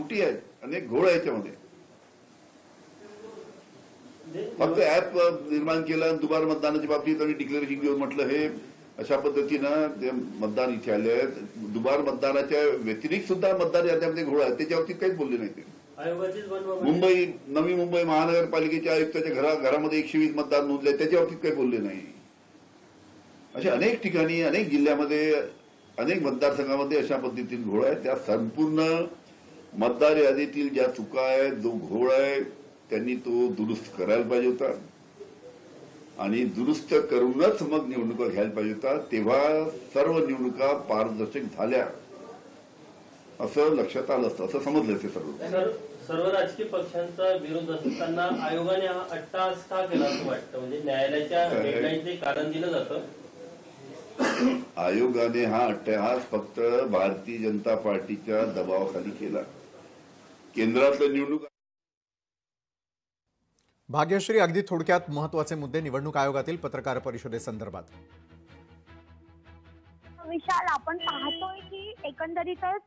त्रुटी आहेत, अनेक घोळ आहे याच्यामध्ये. फक्त ऍप निर्माण केलं, दुबार मतदानाच्या बाबतीत आणि डिक्लेरेशन घेऊन म्हटलं हे अशा पद्धतीनं ते मतदान इथे आले आहेत. दुबार मतदानाच्या व्यतिरिक्त सुद्धा मतदार याद्यामध्ये घोळ आहेत, त्याच्या बाबतीत काहीच बोलले नाही ते. नवी मुंबई महानगरपालिकेच्या आयुक्ताच्या घरामध्ये 120 मतदार नोंदले, त्याच्या बाबतीत काही बोलले नाही. अशा अनेक ठिकाणी, अनेक जिल्ह्यामध्ये, अनेक मतदारसंघामध्ये अशा पद्धतीने घोळ आहे. त्या संपूर्ण मतदार यादीतील ज्या चुका आहेत, जो घोळ आहे, त्यांनी तो दुरुस्त करायला पाहिजे होता आणि दुरुस्त करूनच मग निवडणुका घ्यायला पाहिजे होता. तेव्हा सर्व निवडणुका पारदर्शक झाल्या असं लक्षात आलं असतं, असं समजलं असते सर्व राजकीय पक्षांचा विरोध असताना आयोगाने हा अट्टहास का केला असं वाटतं? म्हणजे न्यायालयाच्या डेडलाईनचे कारण दिलं जातं. आयोगाने हा अट्टहास फक्त भारतीय जनता पार्टीच्या दबावाखाली केला. केंद्रातलं निवडणूक. भाग्यश्री, अगदी थोडक्यात महत्त्वाचे मुद्दे निवडणूक आयोगातील पत्रकार परिषदेसंदर्भात. विशाल, आपण पाहतोय की एकंदरीतच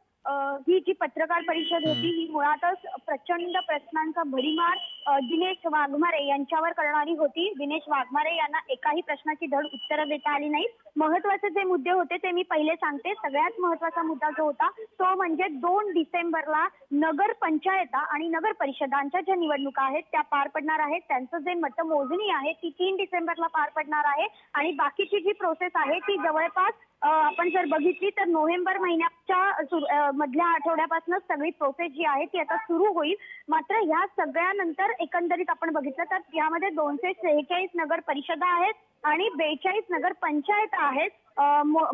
ही जी पत्रकार परिषद होती ही मुळातच प्रचंड प्रश्नांचा भडीमार दिनेश वाघमारे यांच्यावर करणारी होती. दिनेश वाघमारे यांना एकाही प्रश्नाची धड उत्तरं देता आली नाही. महत्वाचे जे मुद्दे होते ते मी पहिले सांगते. सगळ्यात महत्वाचा मुद्दा जो होता तो म्हणजे 2 डिसेंबरला नगर पंचायत आणि नगर परिषदांच्या ज्या निवडणुका आहेत त्या पार पडणार आहेत. त्यांचं जे मतमोजणी आहे ती 3 डिसेंबरला पार पडणार आहे आणि बाकीची जी प्रोसेस आहे ती जवळपास आपण जर बघितली तर नोव्हेंबर महिन्याच्या मधल्या आठवड्यापासूनच सगळी प्रोसेस जी आहे ती आता सुरू होईल. मात्र ह्या सगळ्यानंतर एकंदरीत आपण बघितलं तर यामध्ये 246 नगर परिषदा आहेत आणि 42 नगर पंचायत आहेत.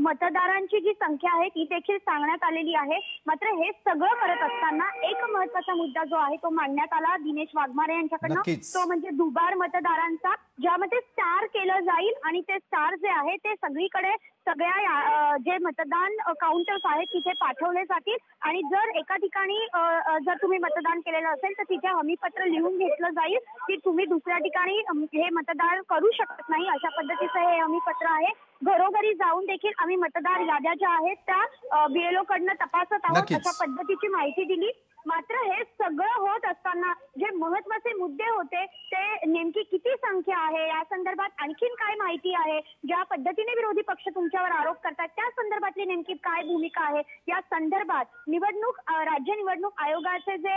मतदारांची जी संख्या आहे ती देखील सांगण्यात आलेली आहे. मात्र हे सगळं करत असताना एक महत्वाचा मुद्दा जो आहे तो मांडण्यात आला दिनेश वाघमारे यांच्याकडनं, तो म्हणजे दुबार मतदारांचा, ज्यामध्ये स्टार केलं जाईल आणि ते स्टार जे आहे ते सगळीकडे सगळ्या जे मतदान काउंटर्स आहेत तिथे पाठवले जातील आणि जर एका ठिकाणी जर तुम्ही मतदान केलेलं असेल तर तिथे हमीपत्र लिहून घेतलं जाईल की तुम्ही दुसऱ्या ठिकाणी हे मतदान करू शकत नाही, अशा पद्धतीचं हे हमीपत्र आहे. घरोघरी जाऊन देखील आम्ही मतदार याद्या ज्या आहेत त्या बीएलओ कडनं तपासत आहोत, अशा पद्धतीची माहिती दिली. मात्र हे सगळं होत असताना जे महत्वाचे मुद्दे होते ते नेमकी किती संख्या आहे या संदर्भात आणखीन काय माहिती आहे, ज्या पद्धतीने विरोधी पक्ष तुमच्यावर आरोप करतात त्या संदर्भातली नेमकी काय भूमिका आहे या संदर्भात राज्य निवडणूक आयोगाचे जे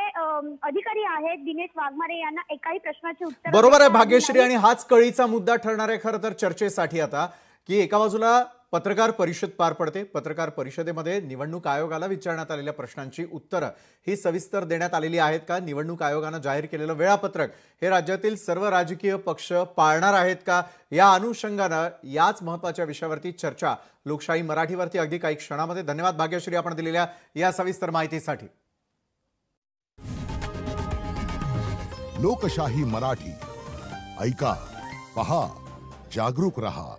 अधिकारी आहेत दिनेश वाघमारे यांना एकाही प्रश्नाचे उत्तर. बरोबर आहे भाग्यश्री, आणि हाच कळीचा मुद्दा ठरणार आहे खरं तर चर्चेसाठी आता, की एका बाजूला पत्रकार परिषद पार पडते. पत्रकार परिषदेमध्ये निवडणूक आयोगाला विचारण्यात आलेल्या प्रश्नांची उत्तरं ही सविस्तर देण्यात आलेली आहेत का? निवडणूक आयोगानं जाहीर केलेलं वेळापत्रक हे राज्यातील सर्व राजकीय पक्ष पाळणार आहेत का? या अनुषंगानं याच महत्त्वाच्या विषयावरती चर्चा लोकशाही मराठीवरती अगदी काही क्षणामध्ये. धन्यवाद भाग्यश्री आपण दिलेल्या या सविस्तर माहितीसाठी. लोकशाही मराठी ऐका, पहा, जागरूक रहा.